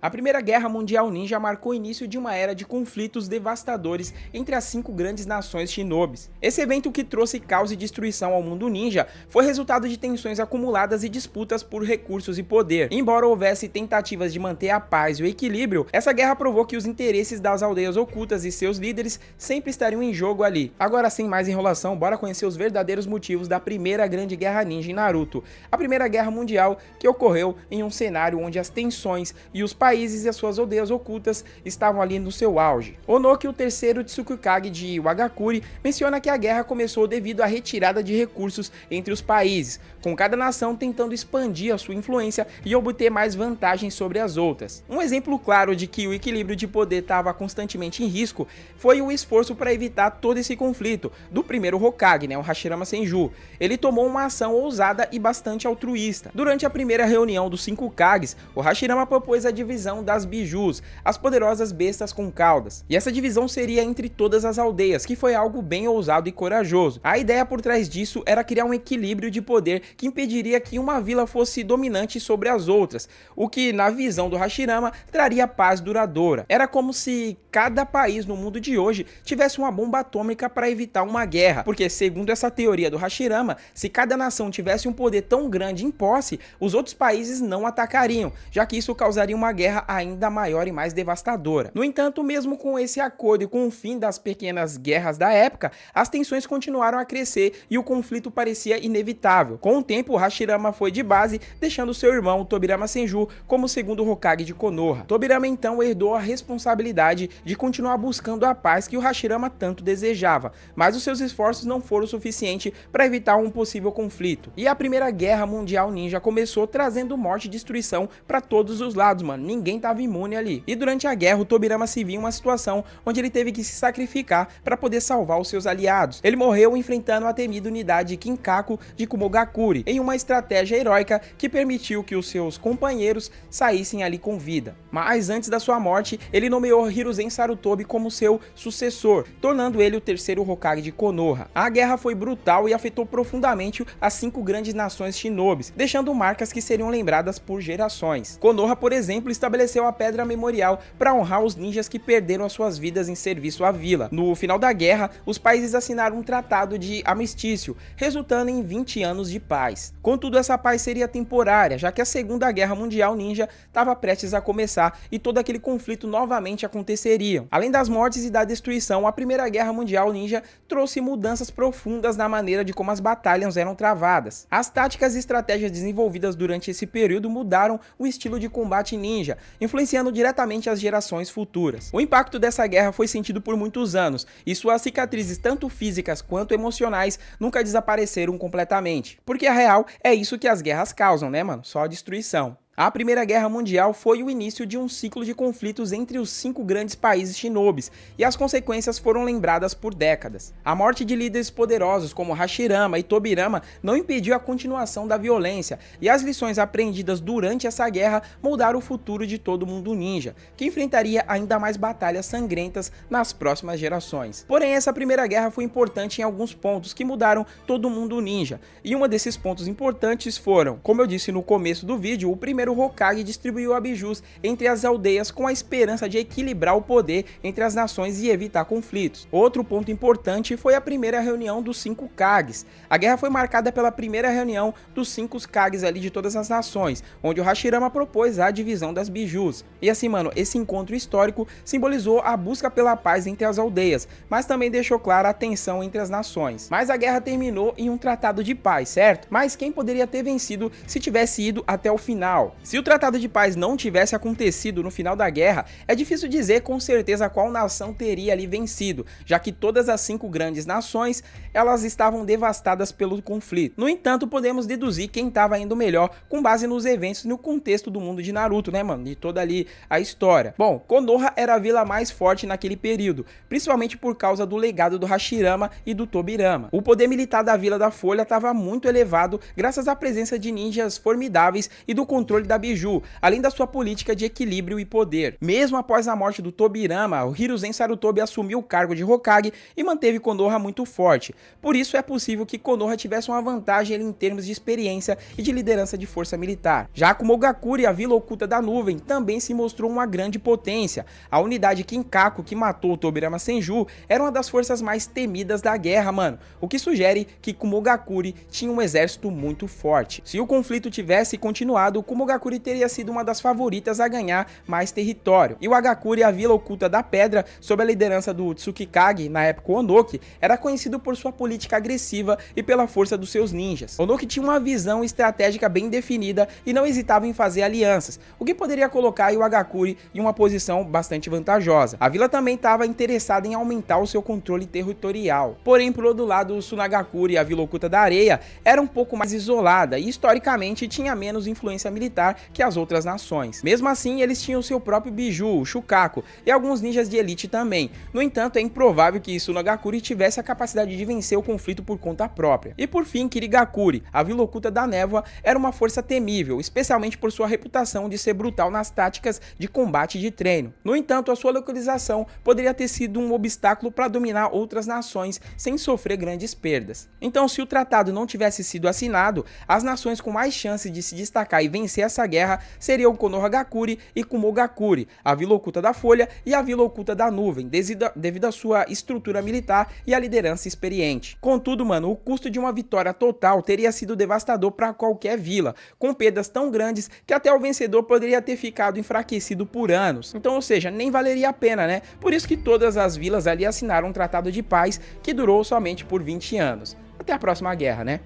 A Primeira Guerra Mundial Ninja marcou o início de uma era de conflitos devastadores entre as 5 grandes nações shinobis. Esse evento, que trouxe caos e destruição ao mundo ninja, foi resultado de tensões acumuladas e disputas por recursos e poder. Embora houvesse tentativas de manter a paz e o equilíbrio, essa guerra provou que os interesses das aldeias ocultas e seus líderes sempre estariam em jogo ali. Agora, sem mais enrolação, bora conhecer os verdadeiros motivos da Primeira Grande Guerra Ninja em Naruto, a Primeira Guerra Mundial, que ocorreu em um cenário onde as tensões e os países e as suas aldeias ocultas estavam ali no seu auge. Onoki, o terceiro Tsukikage de Wagakure, menciona que a guerra começou devido à retirada de recursos entre os países, com cada nação tentando expandir a sua influência e obter mais vantagens sobre as outras. Um exemplo claro de que o equilíbrio de poder estava constantemente em risco foi o esforço para evitar todo esse conflito do primeiro Hokage, o Hashirama Senju. Ele tomou uma ação ousada e bastante altruísta. Durante a primeira reunião dos 5 Kages, o Hashirama propôs a divisão das bijus, as poderosas bestas com caudas. E essa divisão seria entre todas as aldeias, que foi algo bem ousado e corajoso. A ideia por trás disso era criar um equilíbrio de poder que impediria que uma vila fosse dominante sobre as outras, o que, na visão do Hashirama, traria paz duradoura. Era como se cada país no mundo de hoje tivesse uma bomba atômica para evitar uma guerra, porque, segundo essa teoria do Hashirama, se cada nação tivesse um poder tão grande em posse, os outros países não atacariam, já que isso causaria uma guerra ainda maior e mais devastadora. No entanto, mesmo com esse acordo e com o fim das pequenas guerras da época, as tensões continuaram a crescer e o conflito parecia inevitável. Com o tempo, o Hashirama foi de base, deixando seu irmão Tobirama Senju como segundo Hokage de Konoha. Tobirama então herdou a responsabilidade de continuar buscando a paz que o Hashirama tanto desejava, mas os seus esforços não foram suficientes para evitar um possível conflito. E a Primeira Guerra Mundial Ninja começou trazendo morte e destruição para todos os lados, mano. Ninguém estava imune ali. E durante a guerra, o Tobirama se viu em uma situação onde ele teve que se sacrificar para poder salvar os seus aliados. Ele morreu enfrentando a temida unidade Kinkaku de Kumogakure, em uma estratégia heróica que permitiu que os seus companheiros saíssem ali com vida. Mas antes da sua morte, ele nomeou Hiruzen Sarutobi como seu sucessor, tornando ele o terceiro Hokage de Konoha. A guerra foi brutal e afetou profundamente as 5 grandes nações shinobis, deixando marcas que seriam lembradas por gerações. Konoha, por exemplo, estabeleceu a pedra memorial para honrar os ninjas que perderam as suas vidas em serviço à vila. No final da guerra, os países assinaram um tratado de armistício, resultando em 20 anos de paz. Contudo, essa paz seria temporária, já que a Segunda Guerra Mundial Ninja estava prestes a começar e todo aquele conflito novamente aconteceria. Além das mortes e da destruição, a Primeira Guerra Mundial Ninja trouxe mudanças profundas na maneira de como as batalhas eram travadas. As táticas e estratégias desenvolvidas durante esse período mudaram o estilo de combate ninja, influenciando diretamente as gerações futuras. O impacto dessa guerra foi sentido por muitos anos, e suas cicatrizes, tanto físicas quanto emocionais, nunca desapareceram completamente. Porque a real é isso que as guerras causam, mano? Só destruição. A Primeira Guerra Mundial foi o início de um ciclo de conflitos entre os 5 grandes países shinobis, e as consequências foram lembradas por décadas. A morte de líderes poderosos como Hashirama e Tobirama não impediu a continuação da violência, e as lições aprendidas durante essa guerra moldaram o futuro de todo mundo ninja, que enfrentaria ainda mais batalhas sangrentas nas próximas gerações. Porém, essa Primeira Guerra foi importante em alguns pontos que mudaram todo mundo ninja, e um desses pontos importantes foram, como eu disse no começo do vídeo, o primeiro Hokage distribuiu a bijus entre as aldeias com a esperança de equilibrar o poder entre as nações e evitar conflitos. Outro ponto importante foi a primeira reunião dos 5 Kages. A guerra foi marcada pela primeira reunião dos 5 Kages ali de todas as nações, onde o Hashirama propôs a divisão das bijus. E assim, mano, esse encontro histórico simbolizou a busca pela paz entre as aldeias, mas também deixou clara a tensão entre as nações. Mas a guerra terminou em um tratado de paz, certo? Mas quem poderia ter vencido se tivesse ido até o final? Se o Tratado de Paz não tivesse acontecido no final da guerra, é difícil dizer com certeza qual nação teria ali vencido, já que todas as 5 grandes nações, elas estavam devastadas pelo conflito. No entanto, podemos deduzir quem estava indo melhor com base nos eventos e no contexto do mundo de Naruto, mano, de toda ali a história. Bom, Konoha era a vila mais forte naquele período, principalmente por causa do legado do Hashirama e do Tobirama. O poder militar da Vila da Folha estava muito elevado graças à presença de ninjas formidáveis e do controle controle da Biju, além da sua política de equilíbrio e poder. Mesmo após a morte do Tobirama, o Hiruzen Sarutobi assumiu o cargo de Hokage e manteve Konoha muito forte. Por isso é possível que Konoha tivesse uma vantagem em termos de experiência e de liderança de força militar. Já Kumogakure, a Vila Oculta da Nuvem, também se mostrou uma grande potência. A unidade Kinkaku que matou o Tobirama Senju era uma das forças mais temidas da guerra, mano, o que sugere que Kumogakure tinha um exército muito forte. Se o conflito tivesse continuado, Kumogakure teria sido uma das favoritas a ganhar mais território. E o Hagakure, a Vila Oculta da Pedra, sob a liderança do Tsukikage, na época Onoki, era conhecido por sua política agressiva e pela força dos seus ninjas. Onoki tinha uma visão estratégica bem definida e não hesitava em fazer alianças, o que poderia colocar o Hagakure em uma posição bastante vantajosa. A vila também estava interessada em aumentar o seu controle territorial. Porém, por outro lado, o Tsunagakure, a Vila Oculta da Areia, era um pouco mais isolada e historicamente tinha menos influência militar que as outras nações. Mesmo assim, eles tinham seu próprio Biju, o Shukaku, e alguns ninjas de elite também. No entanto, é improvável que Tsunagakure tivesse a capacidade de vencer o conflito por conta própria. E por fim, Kirigakure, a Vila Oculta da Névoa, era uma força temível, especialmente por sua reputação de ser brutal nas táticas de combate e de treino. No entanto, a sua localização poderia ter sido um obstáculo para dominar outras nações sem sofrer grandes perdas. Então, se o tratado não tivesse sido assinado, as nações com mais chance de se destacar e vencer essa guerra seriam Konohagakure e Kumogakure, a Vila Oculta da Folha e a Vila Oculta da Nuvem, devido à sua estrutura militar e à liderança experiente. Contudo, mano, o custo de uma vitória total teria sido devastador para qualquer vila, com perdas tão grandes que até o vencedor poderia ter ficado enfraquecido por anos. Então, ou seja, nem valeria a pena, né? Por isso que todas as vilas ali assinaram um tratado de paz que durou somente por 20 anos. Até a próxima guerra, né?